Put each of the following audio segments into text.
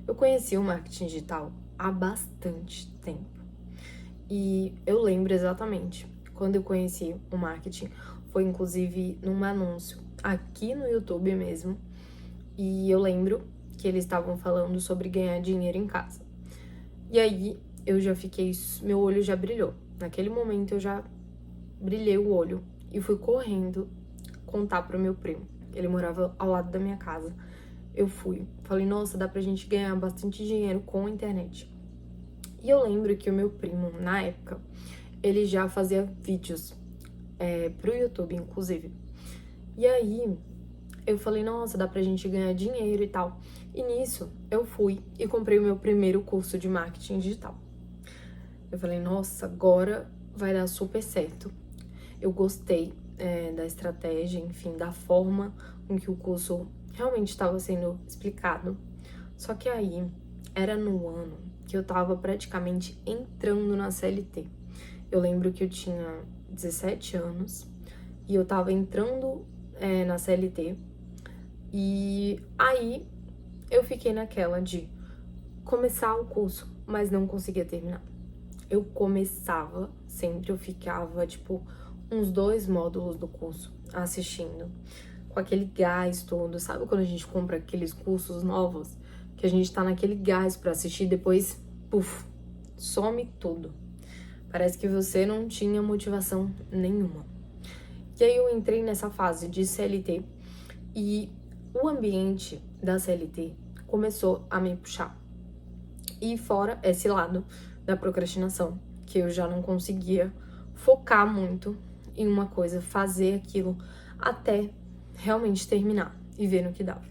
Eu conheci o marketing digital há bastante tempo. E eu lembro exatamente quando eu conheci o marketing, foi inclusive num anúncio aqui no YouTube mesmo. E eu lembro que eles estavam falando sobre ganhar dinheiro em casa. E aí eu já fiquei, meu olho já brilhou. Naquele momento eu já brilhei o olho e fui correndo contar pro meu primo. Ele morava ao lado da minha casa. Eu fui, falei, nossa, dá pra gente ganhar bastante dinheiro com a internet. E eu lembro que o meu primo, na época, ele já fazia vídeos pro YouTube, inclusive. E aí, eu falei, nossa, dá pra gente ganhar dinheiro e tal. E nisso, eu fui e comprei o meu primeiro curso de marketing digital. Eu falei, nossa, agora vai dar super certo. Eu gostei da estratégia, enfim, da forma com que o curso realmente estava sendo explicado. Só que aí, era no ano que eu tava praticamente entrando na CLT. Eu lembro que eu tinha 17 anos e eu tava entrando na CLT. E aí, eu fiquei naquela de começar o curso, mas não conseguia terminar. Eu começava sempre, eu ficava, tipo, uns 2 módulos do curso assistindo, com aquele gás todo. Sabe quando a gente compra aqueles cursos novos, que a gente tá naquele gás pra assistir, depois, puf, some tudo. Parece que você não tinha motivação nenhuma. E aí eu entrei nessa fase de CLT e o ambiente da CLT começou a me puxar. E fora esse lado da procrastinação, que eu já não conseguia focar muito em uma coisa, fazer aquilo até realmente terminar e ver no que dava.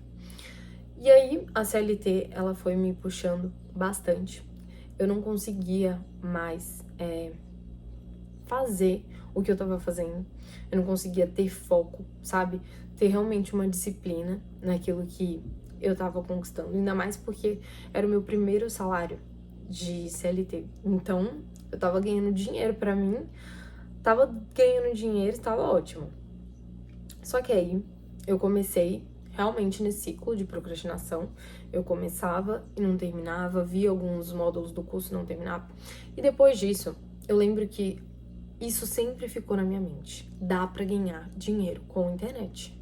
E aí a CLT, ela foi me puxando bastante. Eu não conseguia mais fazer o que eu tava fazendo. Eu não conseguia ter foco, sabe? Ter realmente uma disciplina naquilo que eu tava conquistando. Ainda mais porque era o meu primeiro salário de CLT. Então, eu tava ganhando dinheiro pra mim. Tava ganhando dinheiro, estava ótimo. Só que aí, eu comecei realmente nesse ciclo de procrastinação. Eu começava e não terminava, via alguns módulos do curso e não terminava. E depois disso, eu lembro que isso sempre ficou na minha mente. Dá pra ganhar dinheiro com a internet.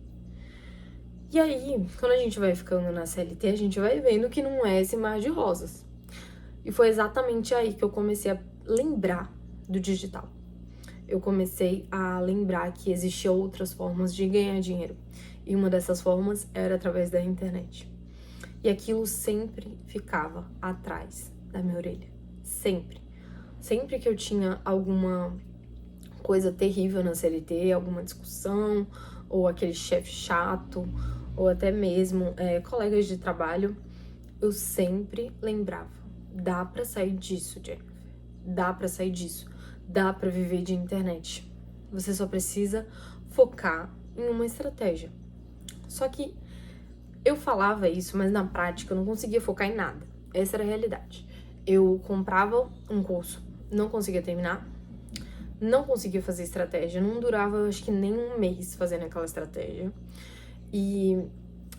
E aí, quando a gente vai ficando na CLT, a gente vai vendo que não é esse mar de rosas. E foi exatamente aí que eu comecei a lembrar do digital. Eu comecei a lembrar que existiam outras formas de ganhar dinheiro. E uma dessas formas era através da internet. E aquilo sempre ficava atrás da minha orelha. Sempre. Sempre que eu tinha alguma coisa terrível na CLT, alguma discussão, ou aquele chefe chato, ou até mesmo colegas de trabalho, eu sempre lembrava, dá pra sair disso, Jennifer, dá pra sair disso, dá pra viver de internet. Você só precisa focar em uma estratégia. Só que eu falava isso, mas na prática eu não conseguia focar em nada. Essa era a realidade. Eu comprava um curso, não conseguia terminar, não conseguia fazer estratégia, não durava acho que nem um mês fazendo aquela estratégia. E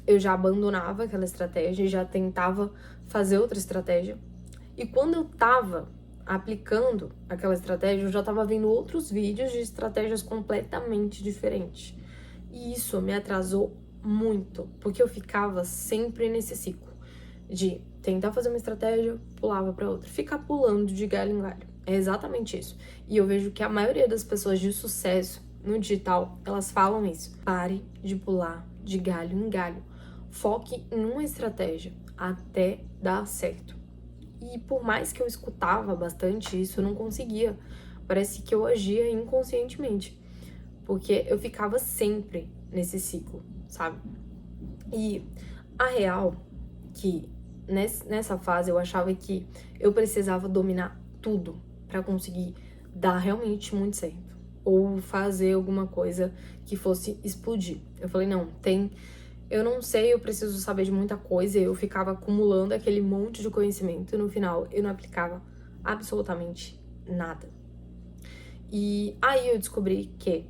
eu já abandonava aquela estratégia e já tentava fazer outra estratégia. E quando eu tava aplicando aquela estratégia, eu já tava vendo outros vídeos de estratégias completamente diferentes. E isso me atrasou muito, porque eu ficava sempre nesse ciclo de tentar fazer uma estratégia, pulava para outra, ficar pulando de galho em galho. É exatamente isso. E eu vejo que a maioria das pessoas de sucesso no digital, elas falam isso. Pare de pular de galho em galho. Foque em uma estratégia até dar certo. E por mais que eu escutava bastante isso, eu não conseguia. Parece que eu agia inconscientemente. Porque eu ficava sempre nesse ciclo, sabe? E a real que nessa fase eu achava que eu precisava dominar tudo para conseguir dar realmente muito certo ou fazer alguma coisa que fosse explodir. Eu falei, não, eu não sei, eu preciso saber de muita coisa. Eu ficava acumulando aquele monte de conhecimento e no final eu não aplicava absolutamente nada. E aí eu descobri que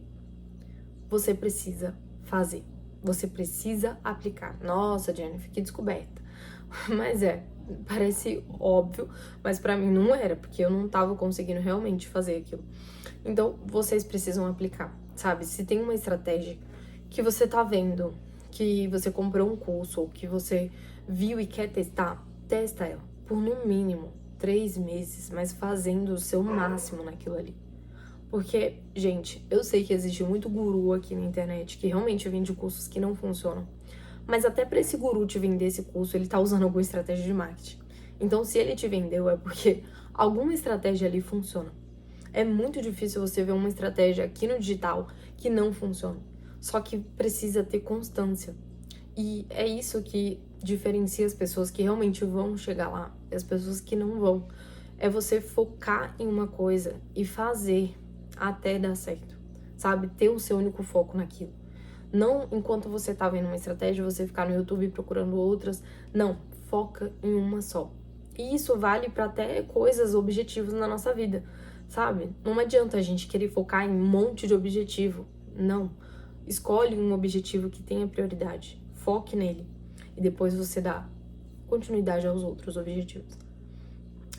você precisa fazer. Você precisa aplicar. Nossa, Jennifer, que descoberta. Mas Parece óbvio, mas pra mim não era, porque eu não tava conseguindo realmente fazer aquilo. Então, vocês precisam aplicar, sabe? Se tem uma estratégia que você tá vendo, que você comprou um curso, ou que você viu e quer testar, testa ela por no mínimo 3 meses, mas fazendo o seu máximo naquilo ali. Porque, gente, eu sei que existe muito guru aqui na internet que realmente vende cursos que não funcionam. Mas até para esse guru te vender esse curso, ele tá usando alguma estratégia de marketing. Então, se ele te vendeu, é porque alguma estratégia ali funciona. É muito difícil você ver uma estratégia aqui no digital que não funciona. Só que precisa ter constância. E é isso que diferencia as pessoas que realmente vão chegar lá e as pessoas que não vão. É você focar em uma coisa e fazer até dar certo, sabe? Ter o seu único foco naquilo. Não enquanto você tá vendo uma estratégia, você ficar no YouTube procurando outras. Não, foca em uma só. E isso vale para até coisas, objetivos na nossa vida, sabe? Não adianta a gente querer focar em um monte de objetivo. Não. Escolhe um objetivo que tenha prioridade. Foque nele. E depois você dá continuidade aos outros objetivos.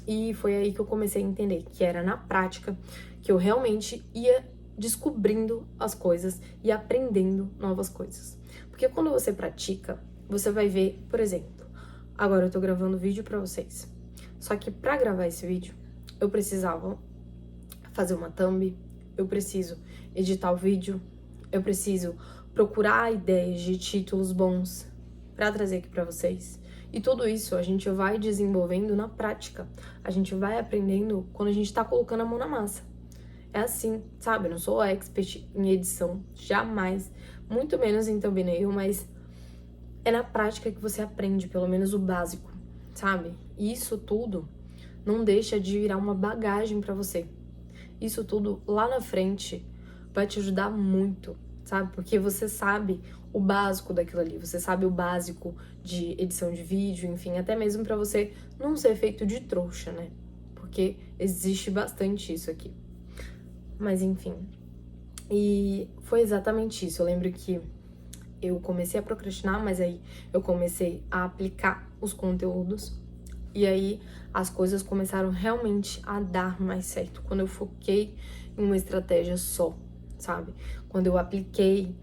E foi aí que eu comecei a entender que era na prática que eu realmente ia descobrindo as coisas e aprendendo novas coisas. Porque quando você pratica, você vai ver, por exemplo, agora eu tô gravando vídeo pra vocês. Só que pra gravar esse vídeo, eu precisava fazer uma thumb, eu preciso editar o vídeo, eu preciso procurar ideias de títulos bons pra trazer aqui pra vocês. E tudo isso a gente vai desenvolvendo na prática. A gente vai aprendendo quando a gente tá colocando a mão na massa. É assim, sabe? Eu não sou expert em edição, jamais. Muito menos em thumbnail, mas é na prática que você aprende, pelo menos o básico, sabe? E isso tudo não deixa de virar uma bagagem pra você. Isso tudo lá na frente vai te ajudar muito, sabe? Porque você sabe o básico daquilo ali, você sabe o básico de edição de vídeo, enfim, até mesmo pra você não ser feito de trouxa, né? Porque existe bastante isso aqui. Mas enfim, e foi exatamente isso. Eu lembro que eu comecei a procrastinar, mas aí eu comecei a aplicar os conteúdos e aí as coisas começaram realmente a dar mais certo. Quando eu foquei em uma estratégia só, sabe? Quando eu apliquei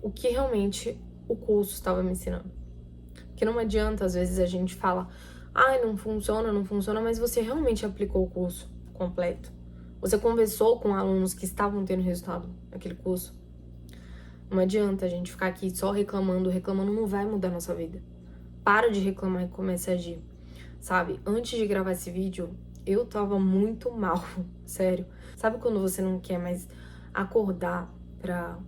o que realmente o curso estava me ensinando. Porque não adianta, às vezes a gente fala, não funciona, não funciona, mas você realmente aplicou o curso completo. Você conversou com alunos que estavam tendo resultado naquele curso. Não adianta a gente ficar aqui só reclamando não vai mudar a nossa vida. Para de reclamar e comece a agir, sabe? Antes de gravar esse vídeo, eu tava muito mal, sério. Sabe quando você não quer mais acordar pra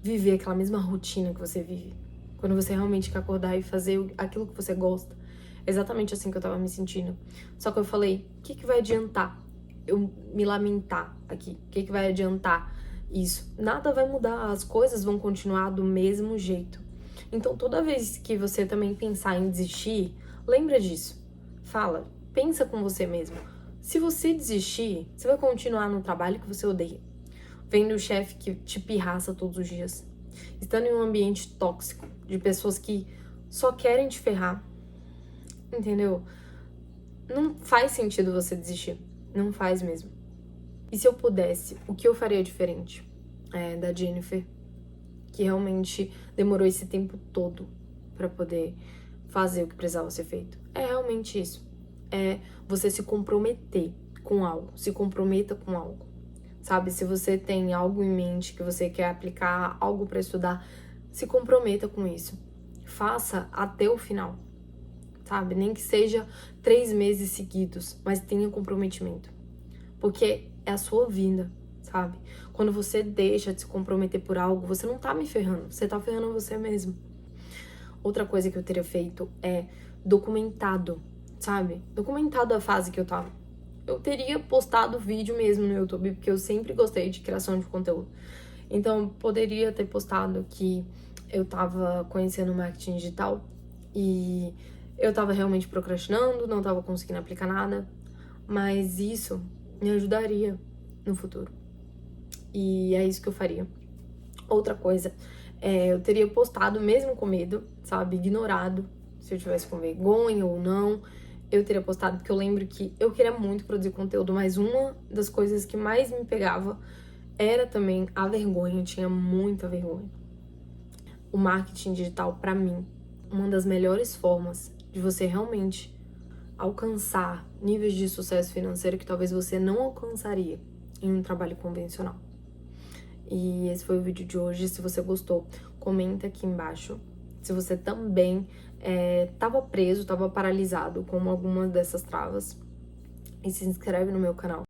viver aquela mesma rotina que você vive? Quando você realmente quer acordar e fazer aquilo que você gosta. Exatamente assim que eu tava me sentindo. Só que eu falei, o que vai adiantar eu me lamentar aqui? O que vai adiantar isso? Nada vai mudar, as coisas vão continuar do mesmo jeito. Então, toda vez que você também pensar em desistir, lembra disso. Fala, pensa com você mesmo. Se você desistir, você vai continuar no trabalho que você odeia, vendo o chefe que te pirraça todos os dias, estando em um ambiente tóxico, de pessoas que só querem te ferrar, entendeu? Não faz sentido você desistir. Não faz mesmo. E se eu pudesse, o que eu faria diferente? Da Jennifer, que realmente demorou esse tempo todo pra poder fazer o que precisava ser feito. É realmente isso. É você se comprometer com algo. Se comprometa com algo. Sabe? Se você tem algo em mente que você quer aplicar, algo pra estudar, se comprometa com isso. Faça até o final. Sabe? Nem que seja 3 meses seguidos, mas tenha comprometimento. Porque é a sua vida, sabe? Quando você deixa de se comprometer por algo, você não tá me ferrando, você tá ferrando você mesmo. Outra coisa que eu teria feito é documentado, sabe? Documentado a fase que eu tava. Eu teria postado vídeo mesmo no YouTube, porque eu sempre gostei de criação de conteúdo. Então, poderia ter postado que eu tava conhecendo marketing digital e eu tava realmente procrastinando, não tava conseguindo aplicar nada, mas isso me ajudaria no futuro. E é isso que eu faria. Outra coisa, eu teria postado mesmo com medo, sabe? Ignorado se eu tivesse com vergonha ou não, eu teria postado, porque eu lembro que eu queria muito produzir conteúdo, mas uma das coisas que mais me pegava era também a vergonha, eu tinha muita vergonha. O marketing digital, pra mim, uma das melhores formas de você realmente alcançar níveis de sucesso financeiro que talvez você não alcançaria em um trabalho convencional. E esse foi o vídeo de hoje. Se você gostou, comenta aqui embaixo. Se você também tava preso, tava paralisado com alguma dessas travas. E se inscreve no meu canal.